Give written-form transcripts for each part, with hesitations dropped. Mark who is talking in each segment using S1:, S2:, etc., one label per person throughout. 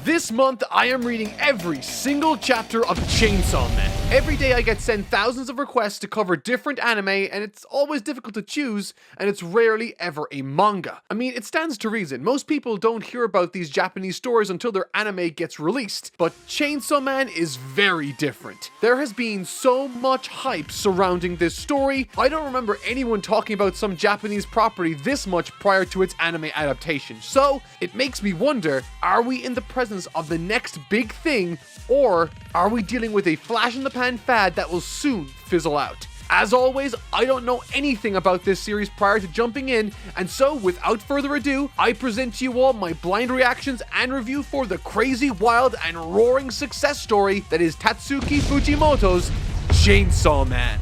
S1: This month, I am reading every single chapter of Chainsaw Man. Every day I get sent thousands of requests to cover different anime, and it's always difficult to choose, and it's rarely ever a manga. I mean, it stands to reason. Most people don't hear about these Japanese stories until their anime gets released, but Chainsaw Man is very different. There has been so much hype surrounding this story. I don't remember anyone talking about some Japanese property this much prior to its anime adaptation. So, it makes me wonder, are we in the presence of the next big thing, or are we dealing with a flash-in-the-pan fad that will soon fizzle out? As always, I don't know anything about this series prior to jumping in, and so without further ado, I present to you all my blind reactions and review for the crazy, wild, and roaring success story that is Tatsuki Fujimoto's Chainsaw Man.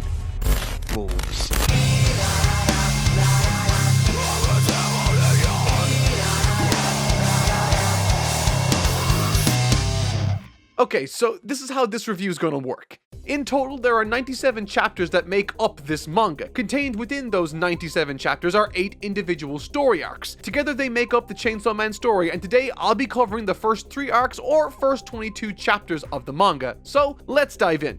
S1: Boobs. Okay, so this is how this review is gonna work. In total, there are 97 chapters that make up this manga. Contained within those 97 chapters are 8 individual story arcs. Together they make up the Chainsaw Man story, and today I'll be covering the first 3 arcs or first 22 chapters of the manga. So let's dive in.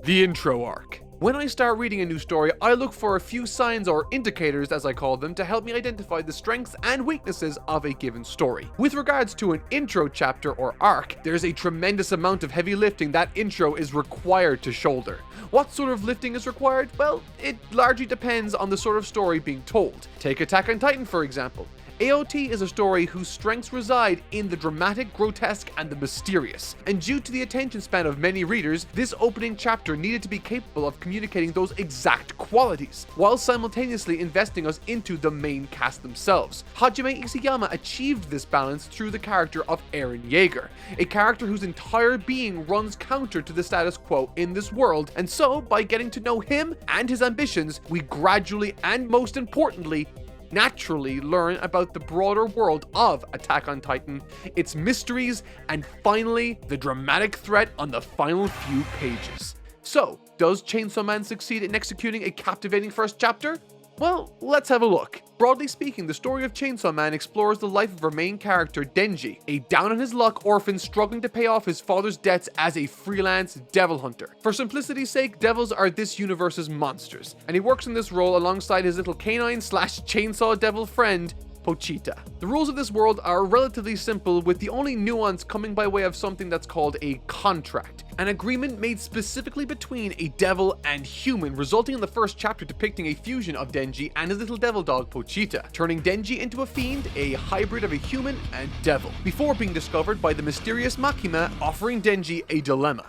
S1: The intro arc. When I start reading a new story, I look for a few signs or indicators, as I call them, to help me identify the strengths and weaknesses of a given story. With regards to an intro chapter or arc, there's a tremendous amount of heavy lifting that intro is required to shoulder. What sort of lifting is required? Well, it largely depends on the sort of story being told. Take Attack on Titan, for example. AOT is a story whose strengths reside in the dramatic, grotesque, and the mysterious. And due to the attention span of many readers, this opening chapter needed to be capable of communicating those exact qualities, while simultaneously investing us into the main cast themselves. Hajime Isayama achieved this balance through the character of Eren Yeager, a character whose entire being runs counter to the status quo in this world, and so, by getting to know him and his ambitions, we gradually, and most importantly, naturally learn about the broader world of Attack on Titan, its mysteries, and finally, the dramatic threat on the final few pages. So, does Chainsaw Man succeed in executing a captivating first chapter? Well, let's have a look. Broadly speaking, the story of Chainsaw Man explores the life of our main character, Denji, a down-on-his-luck orphan struggling to pay off his father's debts as a freelance devil hunter. For simplicity's sake, devils are this universe's monsters, and he works in this role alongside his little canine/chainsaw devil friend, Pochita. The rules of this world are relatively simple, with the only nuance coming by way of something that's called a contract, an agreement made specifically between a devil and human, resulting in the first chapter depicting a fusion of Denji and his little devil dog Pochita, turning Denji into a fiend, a hybrid of a human and devil, before being discovered by the mysterious Makima, offering Denji a dilemma: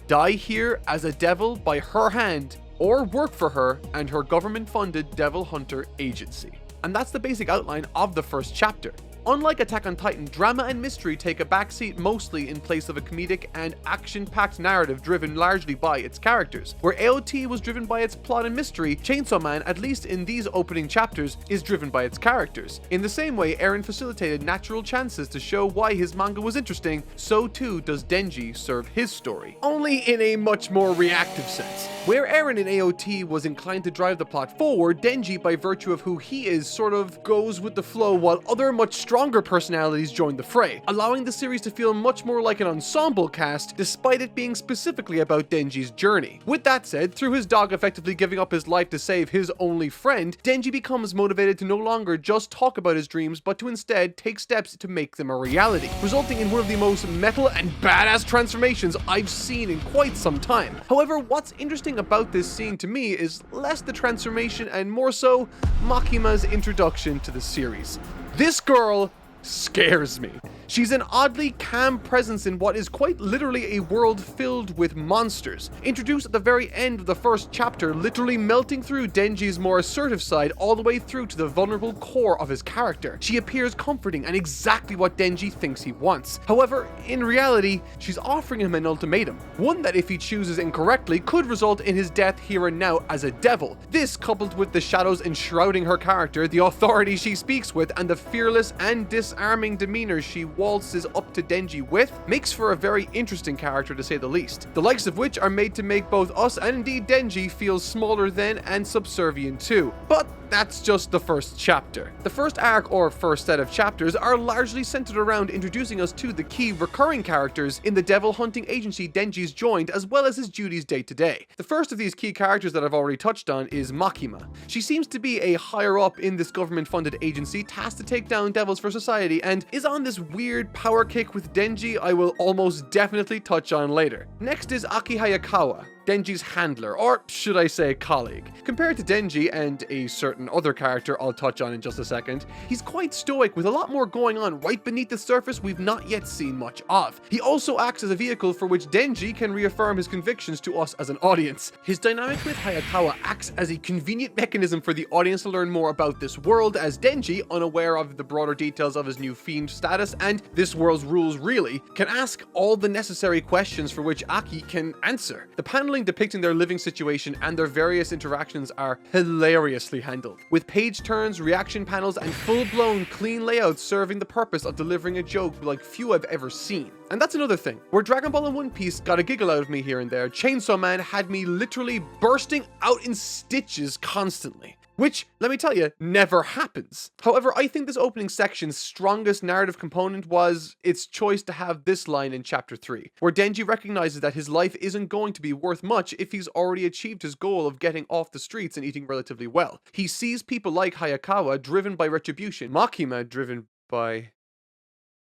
S1: die here as a devil by her hand, or work for her and her government-funded devil hunter agency. And that's the basic outline of the first chapter. Unlike Attack on Titan, drama and mystery take a backseat mostly in place of a comedic and action-packed narrative driven largely by its characters. Where AOT was driven by its plot and mystery, Chainsaw Man, at least in these opening chapters, is driven by its characters. In the same way Eren facilitated natural chances to show why his manga was interesting, so too does Denji serve his story, only in a much more reactive sense. Where Eren in AOT was inclined to drive the plot forward, Denji, by virtue of who he is, sort of goes with the flow, while other much stronger personalities join the fray, allowing the series to feel much more like an ensemble cast, despite it being specifically about Denji's journey. With that said, through his dog effectively giving up his life to save his only friend, Denji becomes motivated to no longer just talk about his dreams, but to instead take steps to make them a reality, resulting in one of the most metal and badass transformations I've seen in quite some time. However, what's interesting about this scene to me is less the transformation and more so Makima's introduction to the series. This girl scares me. She's an oddly calm presence in what is quite literally a world filled with monsters. Introduced at the very end of the first chapter, literally melting through Denji's more assertive side all the way through to the vulnerable core of his character. She appears comforting and exactly what Denji thinks he wants. However, in reality, she's offering him an ultimatum. One that, if he chooses incorrectly, could result in his death here and now as a devil. This, coupled with the shadows enshrouding her character, the authority she speaks with, and the fearless and disarming demeanor she waltzes up to Denji with, makes for a very interesting character to say the least, the likes of which are made to make both us and indeed Denji feel smaller than and subservient to. But that's just the first chapter. The first arc, or first set of chapters, are largely centered around introducing us to the key recurring characters in the devil hunting agency Denji's joined, as well as his duties day to day. The first of these key characters that I've already touched on is Makima. She seems to be a higher up in this government-funded agency tasked to take down devils for society, and is on this weird power kick with Denji I will almost definitely touch on later. Next is Aki Hayakawa, Denji's handler, or should I say colleague. Compared to Denji and a certain other character I'll touch on in just a second, he's quite stoic with a lot more going on right beneath the surface we've not yet seen much of. He also acts as a vehicle for which Denji can reaffirm his convictions to us as an audience. His dynamic with Hayakawa acts as a convenient mechanism for the audience to learn more about this world, as Denji, unaware of the broader details of his new fiend status and this world's rules really, can ask all the necessary questions for which Aki can answer. The paneling depicting their living situation and their various interactions are hilariously handled, with page turns, reaction panels, and full-blown clean layouts serving the purpose of delivering a joke like few I've ever seen. And that's another thing. Where Dragon Ball and One Piece got a giggle out of me here and there, Chainsaw Man had me literally bursting out in stitches constantly. Which, let me tell you, never happens. However, I think this opening section's strongest narrative component was its choice to have this line in chapter 3, where Denji recognizes that his life isn't going to be worth much if he's already achieved his goal of getting off the streets and eating relatively well. He sees people like Hayakawa driven by retribution, Makima driven by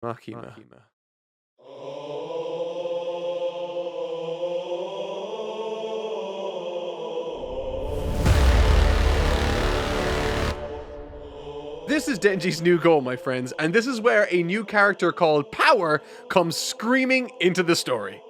S1: Makima. This is Denji's new goal, my friends, and this is where a new character called Power comes screaming into the story.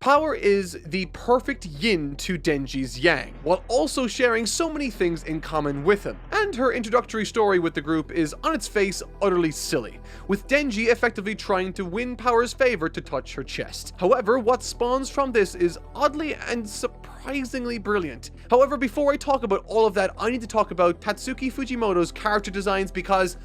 S1: Power is the perfect yin to Denji's yang, while also sharing so many things in common with him. And her introductory story with the group is, on its face, utterly silly, with Denji effectively trying to win Power's favor to touch her chest. However, what spawns from this is oddly and surprisingly brilliant. However, before I talk about all of that, I need to talk about Tatsuki Fujimoto's character designs because,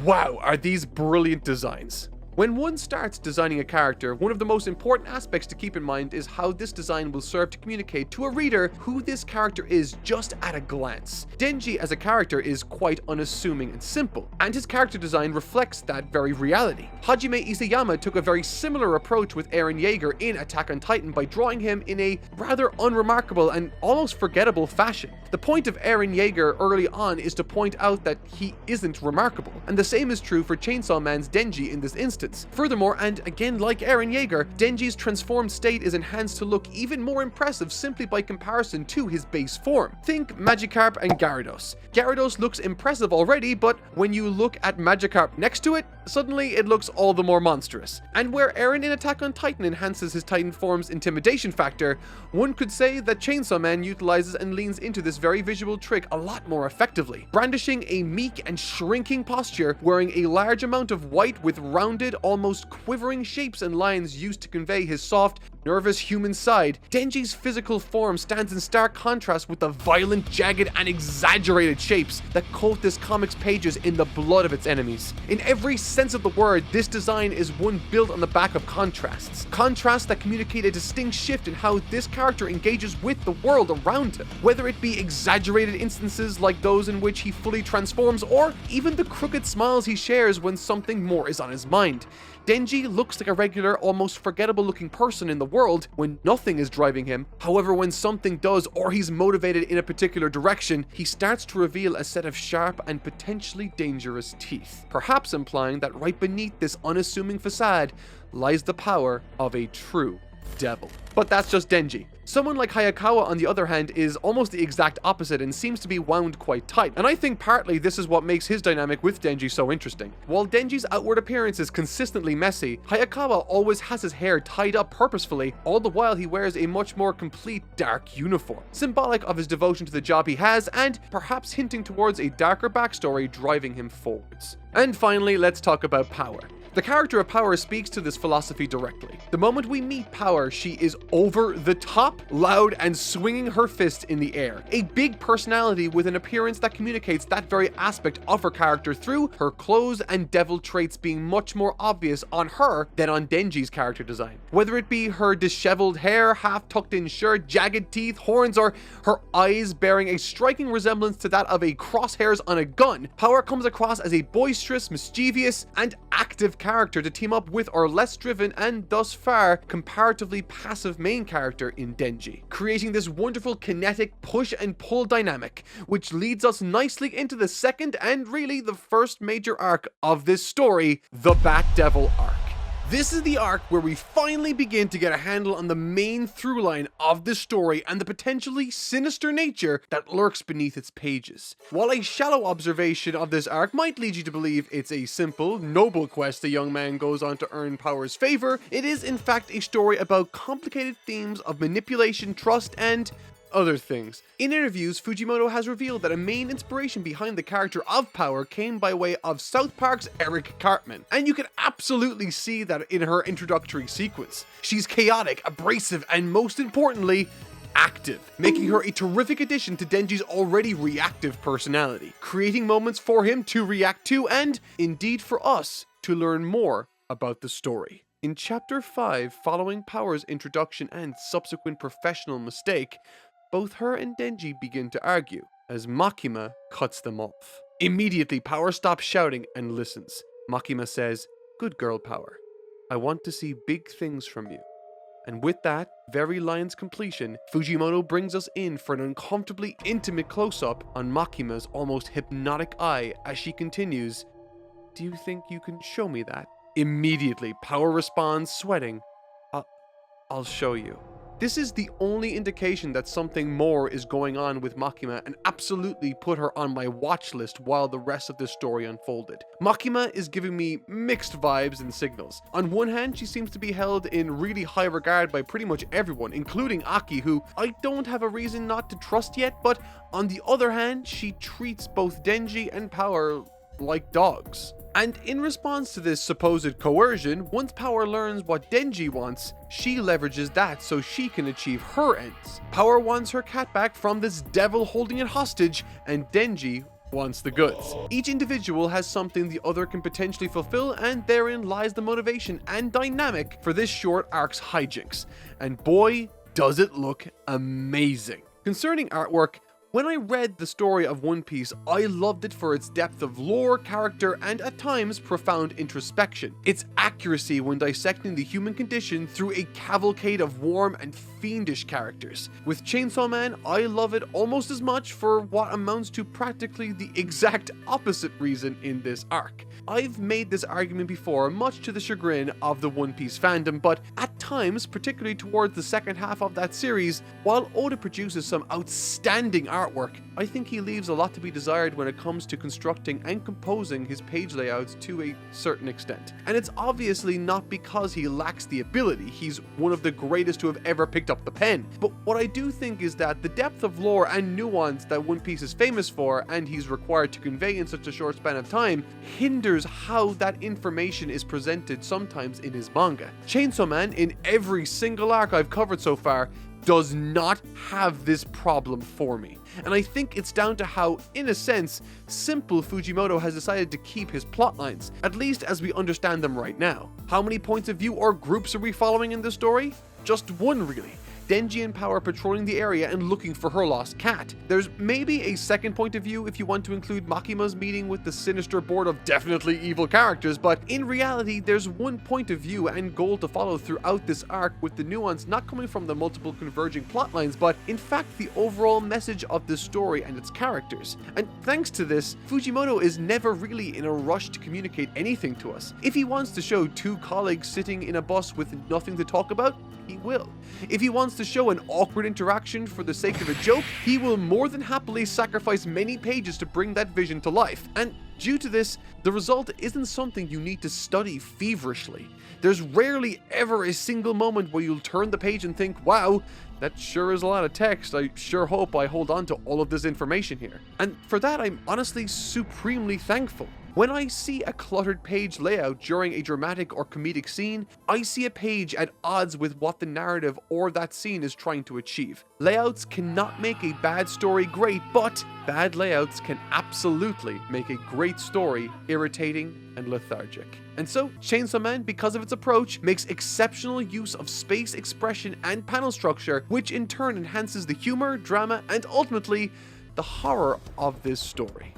S1: wow, are these brilliant designs. When one starts designing a character, one of the most important aspects to keep in mind is how this design will serve to communicate to a reader who this character is just at a glance. Denji as a character is quite unassuming and simple, and his character design reflects that very reality. Hajime Isayama took a very similar approach with Eren Yeager in Attack on Titan by drawing him in a rather unremarkable and almost forgettable fashion. The point of Eren Yeager early on is to point out that he isn't remarkable, and the same is true for Chainsaw Man's Denji in this instance. Furthermore, and again like Eren Yeager, Denji's transformed state is enhanced to look even more impressive simply by comparison to his base form. Think Magikarp and Gyarados. Gyarados looks impressive already, but when you look at Magikarp next to it, suddenly it looks all the more monstrous. And where Eren in Attack on Titan enhances his Titan form's intimidation factor, one could say that Chainsaw Man utilizes and leans into this very visual trick a lot more effectively, brandishing a meek and shrinking posture, wearing a large amount of white with rounded, almost quivering shapes and lines used to convey his soft, nervous human side. Denji's physical form stands in stark contrast with the violent, jagged, and exaggerated shapes that coat this comic's pages in the blood of its enemies. In every sense of the word, this design is one built on the back of contrasts. Contrasts that communicate a distinct shift in how this character engages with the world around him. Whether it be exaggerated instances like those in which he fully transforms, or even the crooked smiles he shares when something more is on his mind. Denji looks like a regular, almost forgettable looking person in the world when nothing is driving him. However, when something does, or he's motivated in a particular direction, he starts to reveal a set of sharp and potentially dangerous teeth, perhaps implying that right beneath this unassuming facade lies the power of a true devil. But that's just Denji. Someone like Hayakawa, on the other hand, is almost the exact opposite and seems to be wound quite tight. And I think partly this is what makes his dynamic with Denji so interesting. While Denji's outward appearance is consistently messy, Hayakawa always has his hair tied up purposefully, all the while he wears a much more complete dark uniform, symbolic of his devotion to the job he has and perhaps hinting towards a darker backstory driving him forwards. And finally, let's talk about Power. The character of Power speaks to this philosophy directly. The moment we meet Power, she is over the top, loud, and swinging her fist in the air. A big personality with an appearance that communicates that very aspect of her character through her clothes and devil traits being much more obvious on her than on Denji's character design. Whether it be her disheveled hair, half tucked in shirt, jagged teeth, horns, or her eyes bearing a striking resemblance to that of a crosshairs on a gun, Power comes across as a boisterous, mischievous, and active character to team up with our less driven and thus far comparatively passive main character in Denji, creating this wonderful kinetic push and pull dynamic, which leads us nicely into the second and really the first major arc of this story, the Bat Devil arc. This is the arc where we finally begin to get a handle on the main through line of this story and the potentially sinister nature that lurks beneath its pages. While a shallow observation of this arc might lead you to believe it's a simple, noble quest a young man goes on to earn Power's favor, it is in fact a story about complicated themes of manipulation, trust, and other things. In interviews, Fujimoto has revealed that a main inspiration behind the character of Power came by way of South Park's Eric Cartman, and you can absolutely see that in her introductory sequence. She's chaotic, abrasive, and most importantly, active, making her a terrific addition to Denji's already reactive personality, creating moments for him to react to and, indeed for us, to learn more about the story. In Chapter 5, following Power's introduction and subsequent professional mistake, both her and Denji begin to argue, as Makima cuts them off. Immediately, Power stops shouting and listens. Makima says, "Good girl, Power. I want to see big things from you." And with that very line's completion, Fujimoto brings us in for an uncomfortably intimate close-up on Makima's almost hypnotic eye as she continues, "Do you think you can show me that?" Immediately, Power responds, sweating, I'll show you." This is the only indication that something more is going on with Makima and absolutely put her on my watch list while the rest of this story unfolded. Makima is giving me mixed vibes and signals. On one hand, she seems to be held in really high regard by pretty much everyone, including Aki, who I don't have a reason not to trust yet, but on the other hand, she treats both Denji and Power like dogs. And in response to this supposed coercion, once Power learns what Denji wants, she leverages that so she can achieve her ends. Power wants her cat back from this devil holding it hostage, and Denji wants the goods. Each individual has something the other can potentially fulfill, and therein lies the motivation and dynamic for this short arc's hijinks. And boy, does it look amazing. Concerning artwork, when I read the story of One Piece, I loved it for its depth of lore, character, and at times profound introspection. Its accuracy when dissecting the human condition through a cavalcade of warm and fiendish characters. With Chainsaw Man, I love it almost as much for what amounts to practically the exact opposite reason in this arc. I've made this argument before, much to the chagrin of the One Piece fandom, but at times, particularly towards the second half of that series, while Oda produces some outstanding artwork, I think he leaves a lot to be desired when it comes to constructing and composing his page layouts to a certain extent. And it's obviously not because he lacks the ability, he's one of the greatest to have ever picked up the pen. But what I do think is that the depth of lore and nuance that One Piece is famous for, and he's required to convey in such a short span of time, hinders how that information is presented sometimes in his manga. Chainsaw Man, in every single arc I've covered so far, does not have this problem for me. And I think it's down to how, in a sense, simple Fujimoto has decided to keep his plotlines, at least as we understand them right now. How many points of view or groups are we following in this story? Just one, really. Denji and Power patrolling the area and looking for her lost cat. There's maybe a second point of view if you want to include Makima's meeting with the sinister board of definitely evil characters, but in reality, there's one point of view and goal to follow throughout this arc, with the nuance not coming from the multiple converging plotlines, but in fact the overall message of this story and its characters. And thanks to this, Fujimoto is never really in a rush to communicate anything to us. If he wants to show two colleagues sitting in a bus with nothing to talk about, he will. If he wants to show an awkward interaction for the sake of a joke, he will more than happily sacrifice many pages to bring that vision to life. And due to this, the result isn't something you need to study feverishly. There's rarely ever a single moment where you'll turn the page and think, wow, that sure is a lot of text. I sure hope I hold on to all of this information here. And for that, I'm honestly supremely thankful. When I see a cluttered page layout during a dramatic or comedic scene, I see a page at odds with what the narrative or that scene is trying to achieve. Layouts cannot make a bad story great, but bad layouts can absolutely make a great story irritating and lethargic. And so, Chainsaw Man, because of its approach, makes exceptional use of space expression and panel structure, which in turn enhances the humor, drama, and ultimately, the horror of this story.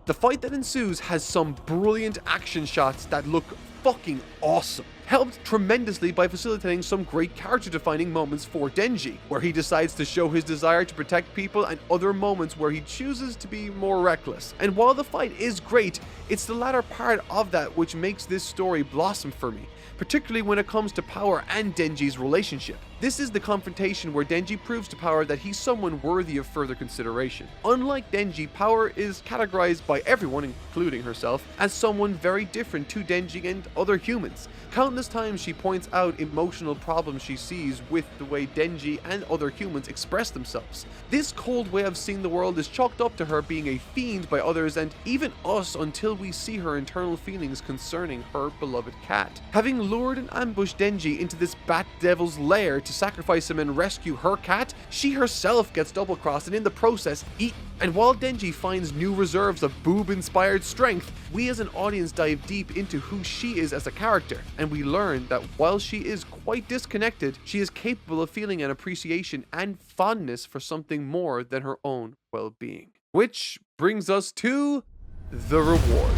S1: The fight that ensues has some brilliant action shots that look fucking awesome, helped tremendously by facilitating some great character-defining moments for Denji, where he decides to show his desire to protect people, and other moments where he chooses to be more reckless. And while the fight is great, it's the latter part of that which makes this story blossom for me, particularly when it comes to Power and Denji's relationship. This is the confrontation where Denji proves to Power that he's someone worthy of further consideration. Unlike Denji, Power is categorized by everyone, including herself, as someone very different to Denji and other humans. Countless times she points out emotional problems she sees with the way Denji and other humans express themselves. This cold way of seeing the world is chalked up to her being a fiend by others and even us until we see her internal feelings concerning her beloved cat. Having lured and ambushed Denji into this bat devil's lair to sacrifice him and rescue her cat, she herself gets double-crossed and in the process eaten. And while Denji finds new reserves of boob-inspired strength, we as an audience dive deep into who she is as a character, and we learn that while she is quite disconnected, she is capable of feeling an appreciation and fondness for something more than her own well-being. Which brings us to the reward.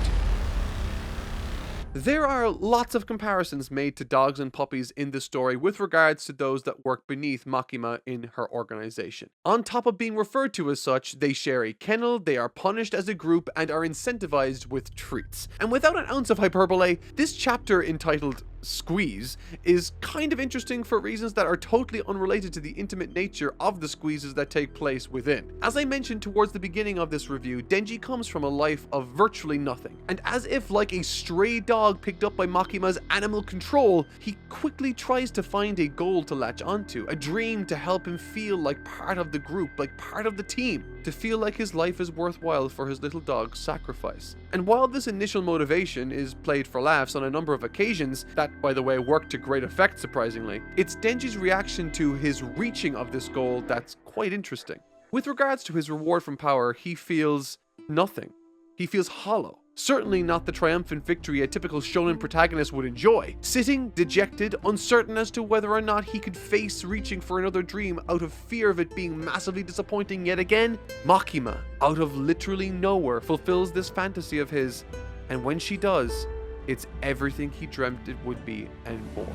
S1: There are lots of comparisons made to dogs and puppies in this story with regards to those that work beneath Makima in her organization. On top of being referred to as such, they share a kennel, they are punished as a group, and are incentivized with treats. And without an ounce of hyperbole, this chapter entitled Squeeze is kind of interesting for reasons that are totally unrelated to the intimate nature of the squeezes that take place within. As I mentioned towards the beginning of this review, Denji comes from a life of virtually nothing, and as if like a stray dog picked up by Makima's animal control, he quickly tries to find a goal to latch onto, a dream to help him feel like part of the group, like part of the team, to feel like his life is worthwhile for his little dog's sacrifice. And while this initial motivation is played for laughs on a number of occasions, that by the way worked to great effect surprisingly, it's Denji's reaction to his reaching of this goal that's quite interesting. With regards to his reward from Power, he feels nothing. He feels hollow. Certainly not the triumphant victory a typical shonen protagonist would enjoy. Sitting, dejected, uncertain as to whether or not he could face reaching for another dream out of fear of it being massively disappointing yet again, Makima, out of literally nowhere, fulfills this fantasy of his, and when she does, it's everything he dreamt it would be and more.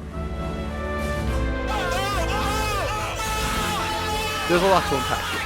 S1: There's a lot to unpack here.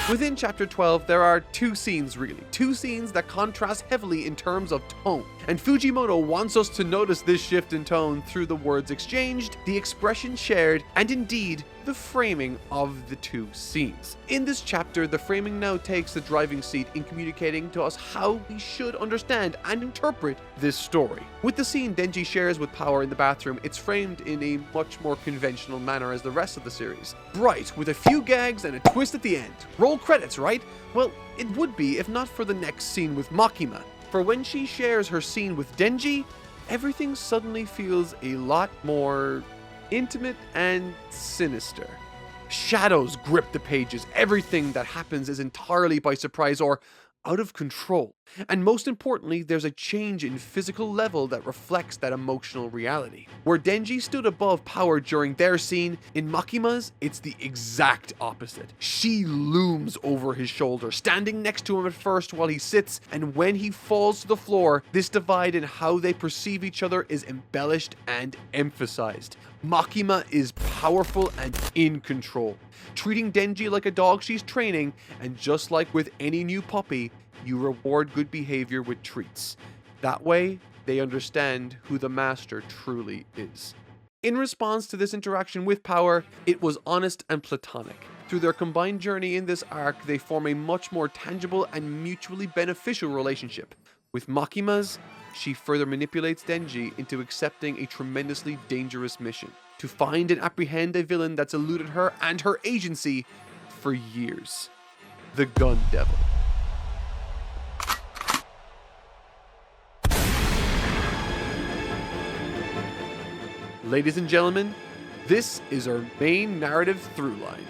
S1: Within chapter 12, there are two scenes that contrast heavily in terms of tone. And Fujimoto wants us to notice this shift in tone through the words exchanged, the expression shared, and indeed, the framing of the two scenes. In this chapter, the framing now takes the driving seat in communicating to us how we should understand and interpret this story. With the scene Denji shares with Power in the bathroom, it's framed in a much more conventional manner as the rest of the series. Bright, with a few gags and a twist at the end. Roll credits, right? Well, it would be if not for the next scene with Makima. For when she shares her scene with Denji, everything suddenly feels a lot more intimate and sinister. Shadows grip the pages. Everything that happens is entirely by surprise or out of control. And most importantly, there's a change in physical level that reflects that emotional reality. Where Denji stood above Power during their scene, in Makima's, it's the exact opposite. She looms over his shoulder, standing next to him at first while he sits, and when he falls to the floor, this divide in how they perceive each other is embellished and emphasized. Makima is powerful and in control, treating Denji like a dog she's training, and just like with any new puppy, you reward good behavior with treats. That way, they understand who the master truly is. In response to this interaction with Power, it was honest and platonic. Through their combined journey in this arc, they form a much more tangible and mutually beneficial relationship. With Makima's, she further manipulates Denji into accepting a tremendously dangerous mission, to find and apprehend a villain that's eluded her and her agency for years. The Gun Devil. Ladies and gentlemen, this is our main narrative through line.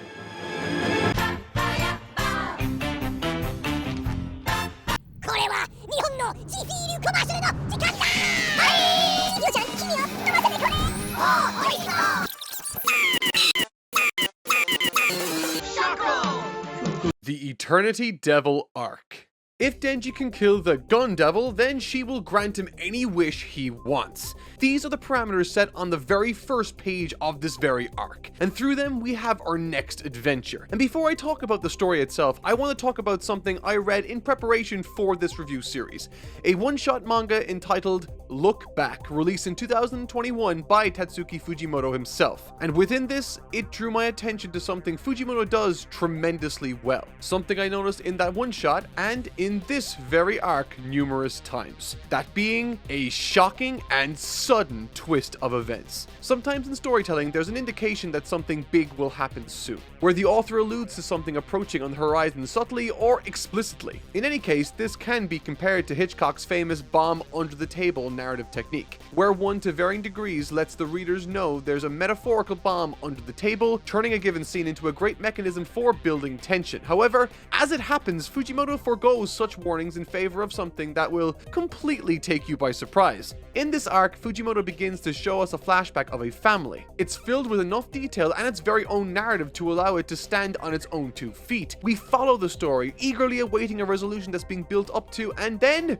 S1: The Eternity Devil Arc. If Denji can kill the Gun Devil, then she will grant him any wish he wants. These are the parameters set on the very first page of this very arc, and through them we have our next adventure. And before I talk about the story itself, I want to talk about something I read in preparation for this review series. A one-shot manga entitled Look Back, released in 2021 by Tatsuki Fujimoto himself. And within this, it drew my attention to something Fujimoto does tremendously well. Something I noticed in that one-shot and in this very arc numerous times. That being a shocking and sudden twist of events. Sometimes in storytelling, there's an indication that something big will happen soon, where the author alludes to something approaching on the horizon subtly or explicitly. In any case, this can be compared to Hitchcock's famous bomb under the table narrative technique, where one to varying degrees lets the readers know there's a metaphorical bomb under the table, turning a given scene into a great mechanism for building tension. However, as it happens, Fujimoto forgoes such warnings in favor of something that will completely take you by surprise. In this arc, Fujimoto begins to show us a flashback of a family. It's filled with enough detail and its very own narrative to allow it to stand on its own 2 feet. We follow the story, eagerly awaiting a resolution that's being built up to, and then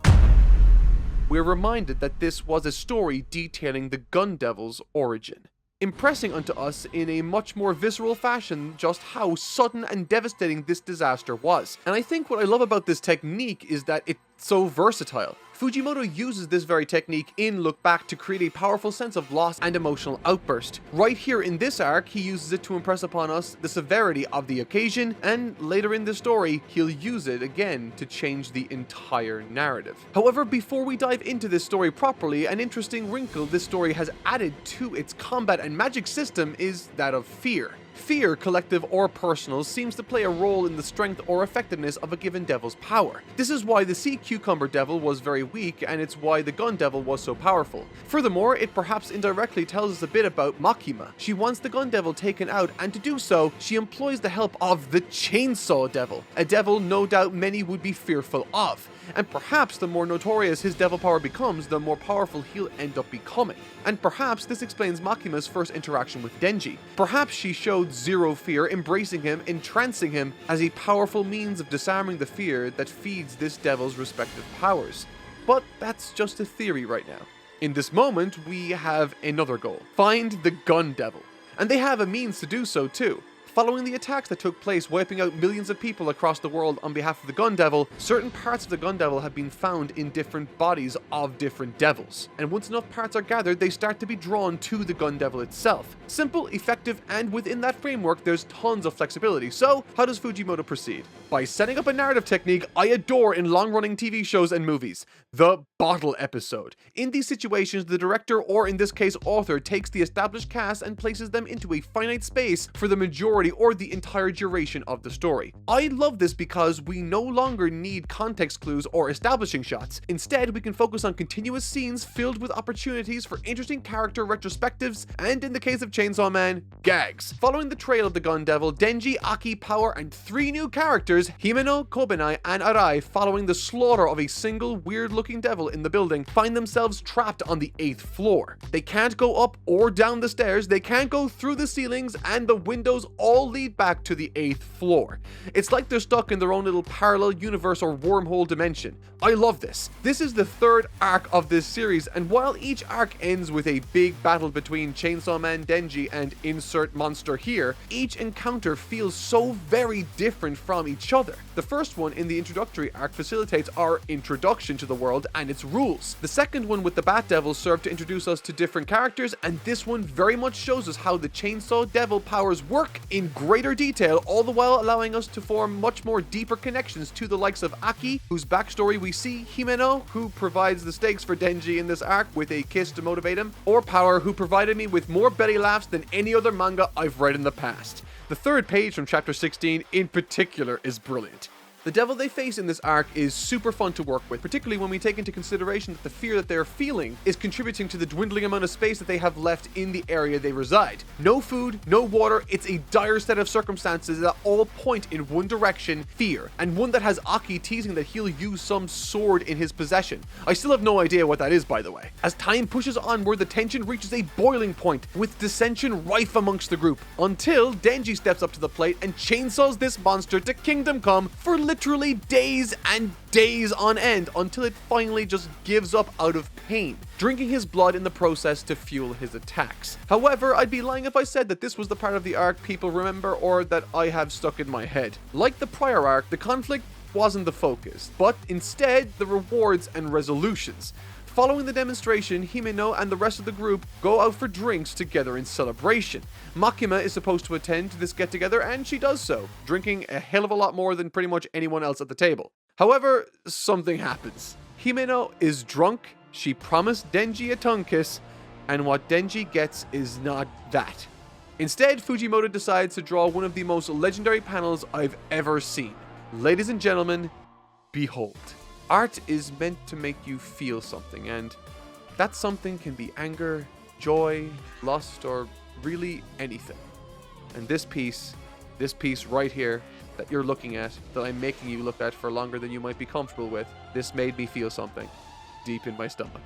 S1: we're reminded that this was a story detailing the Gun Devil's origin, impressing onto us in a much more visceral fashion just how sudden and devastating this disaster was. And I think what I love about this technique is that it's so versatile. Fujimoto uses this very technique in Look Back to create a powerful sense of loss and emotional outburst. Right here in this arc, he uses it to impress upon us the severity of the occasion, and later in the story, he'll use it again to change the entire narrative. However, before we dive into this story properly, an interesting wrinkle this story has added to its combat and magic system is that of fear. Fear, collective or personal, seems to play a role in the strength or effectiveness of a given devil's power. This is why the Sea Cucumber Devil was very weak, and it's why the Gun Devil was so powerful. Furthermore, it perhaps indirectly tells us a bit about Makima. She wants the Gun Devil taken out, and to do so, she employs the help of the Chainsaw Devil, a devil no doubt many would be fearful of. And perhaps the more notorious his devil power becomes, the more powerful he'll end up becoming. And perhaps this explains Makima's first interaction with Denji. Perhaps she showed zero fear, embracing him, entrancing him as a powerful means of disarming the fear that feeds this devil's respective powers. But that's just a theory right now. In this moment, we have another goal: find the Gun Devil. And they have a means to do so too. Following the attacks that took place, wiping out millions of people across the world on behalf of the Gun Devil, certain parts of the Gun Devil have been found in different bodies of different devils. And once enough parts are gathered, they start to be drawn to the Gun Devil itself. Simple, effective, and within that framework, there's tons of flexibility. So, how does Fujimoto proceed? By setting up a narrative technique I adore in long-running TV shows and movies: the bottle episode. In these situations, the director, or in this case author, takes the established cast and places them into a finite space for the majority or the entire duration of the story. I love this because we no longer need context clues or establishing shots. Instead, we can focus on continuous scenes filled with opportunities for interesting character retrospectives, and in the case of Chainsaw Man, gags. Following the trail of the Gun Devil, Denji, Aki, Power, and 3 new characters, Himeno, Kobenai, and Arai, following the slaughter of a single weird-looking devil in the building, find themselves trapped on the 8th floor. They can't go up or down the stairs, they can't go through the ceilings, and the windows all lead back to the 8th floor. It's like they're stuck in their own little parallel universe or wormhole dimension. I love this. This is the 3rd arc of this series, and while each arc ends with a big battle between Chainsaw Man, Denji, and insert monster here, each encounter feels so very different from each other. The first one in the introductory arc facilitates our introduction to the world and its rules. The second one with the Bat Devil served to introduce us to different characters, and this one very much shows us how the Chainsaw Devil powers work in greater detail, all the while allowing us to form much more deeper connections to the likes of Aki, whose backstory we see, Himeno, who provides the stakes for Denji in this arc with a kiss to motivate him, or Power, who provided me with more belly laughs than any other manga I've read in the past. The 3rd page from chapter 16 in particular is brilliant. The The devil they face in this arc is super fun to work with, particularly when we take into consideration that the fear that they're feeling is contributing to the dwindling amount of space that they have left in the area they reside. No food, no water, it's a dire set of circumstances that all point in one direction, fear, and one that has Aki teasing that he'll use some sword in his possession. I still have no idea what that is, by the way. As time pushes onward, the tension reaches a boiling point, with dissension rife amongst the group, until Denji steps up to the plate and chainsaws this monster to kingdom come for literally days and days on end, until it finally just gives up out of pain, drinking his blood in the process to fuel his attacks. However, I'd be lying if I said that this was the part of the arc people remember or that I have stuck in my head. Like the prior arc, the conflict wasn't the focus, but instead the rewards and resolutions. Following the demonstration, Himeno and the rest of the group go out for drinks together in celebration. Makima is supposed to attend to this get-together, and she does so, drinking a hell of a lot more than pretty much anyone else at the table. However, something happens. Himeno is drunk, she promised Denji a tongue kiss, and what Denji gets is not that. Instead, Fujimoto decides to draw one of the most legendary panels I've ever seen. Ladies and gentlemen, behold. Art is meant to make you feel something, and that something can be anger, joy, lust, or really anything. And this piece right here that you're looking at, that I'm making you look at for longer than you might be comfortable with, this made me feel something deep in my stomach.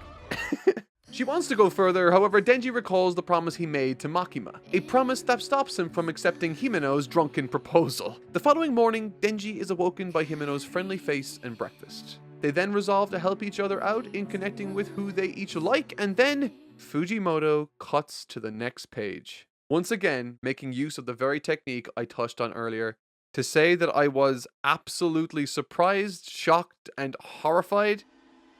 S1: She wants to go further, however Denji recalls the promise he made to Makima, a promise that stops him from accepting Himeno's drunken proposal. The following morning, Denji is awoken by Himeno's friendly face and breakfast. They then resolve to help each other out in connecting with who they each like, and then Fujimoto cuts to the next page. Once again, making use of the very technique I touched on earlier. To say that I was absolutely surprised, shocked, and horrified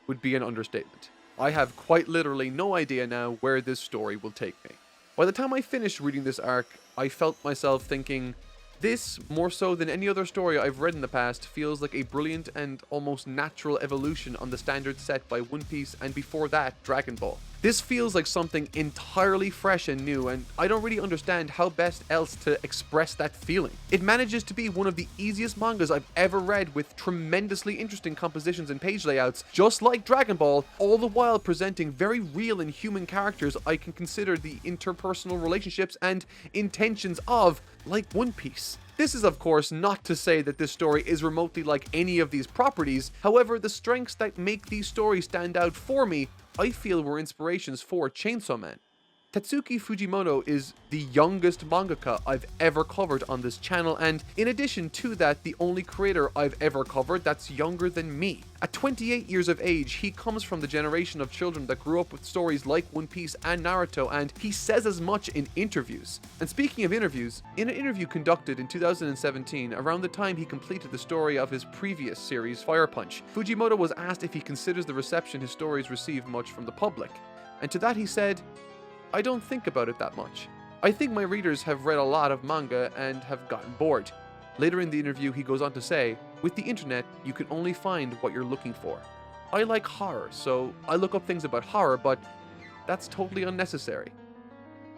S1: would be an understatement. I have quite literally no idea now where this story will take me. By the time I finished reading this arc, I felt myself thinking, this, more so than any other story I've read in the past, feels like a brilliant and almost natural evolution on the standards set by One Piece and before that, Dragon Ball. This feels like something entirely fresh and new, and I don't really understand how best else to express that feeling. It manages to be one of the easiest mangas I've ever read, with tremendously interesting compositions and page layouts, just like Dragon Ball, all the while presenting very real and human characters I can consider the interpersonal relationships and intentions of, like One Piece. This is of course not to say that this story is remotely like any of these properties, however the strengths that make these stories stand out for me I feel were inspirations for Chainsaw Man. Tatsuki Fujimoto is the youngest mangaka I've ever covered on this channel, and in addition to that, the only creator I've ever covered that's younger than me. At 28 years of age, he comes from the generation of children that grew up with stories like One Piece and Naruto, and he says as much in interviews. And speaking of interviews, in an interview conducted in 2017, around the time he completed the story of his previous series, Fire Punch, Fujimoto was asked if he considers the reception his stories receive much from the public. And to that he said, I don't think about it that much. I think my readers have read a lot of manga and have gotten bored. Later in the interview, he goes on to say, with the internet, you can only find what you're looking for. I like horror, so I look up things about horror, but that's totally unnecessary.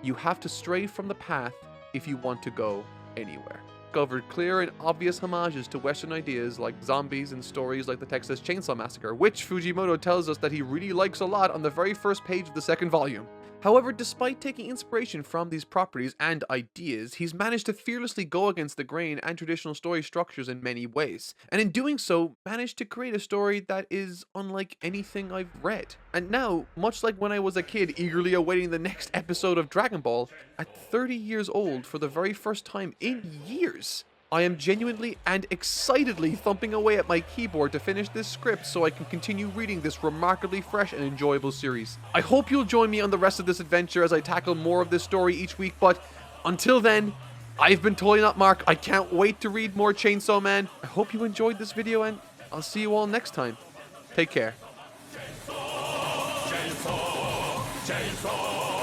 S1: You have to stray from the path if you want to go anywhere. Covered clear and obvious homages to Western ideas like zombies and stories like the Texas Chainsaw Massacre, which Fujimoto tells us that he really likes a lot on the very first page of the second volume. However, despite taking inspiration from these properties and ideas, he's managed to fearlessly go against the grain and traditional story structures in many ways, and in doing so, managed to create a story that is unlike anything I've read. And now, much like when I was a kid eagerly awaiting the next episode of Dragon Ball, at 30 years old for the very first time in years, I am genuinely and excitedly thumping away at my keyboard to finish this script so I can continue reading this remarkably fresh and enjoyable series. I hope you'll join me on the rest of this adventure as I tackle more of this story each week, but until then, I've been Totally Not Mark. I can't wait to read more Chainsaw Man. I hope you enjoyed this video, and I'll see you all next time. Take care. Chainsaw, chainsaw, chainsaw.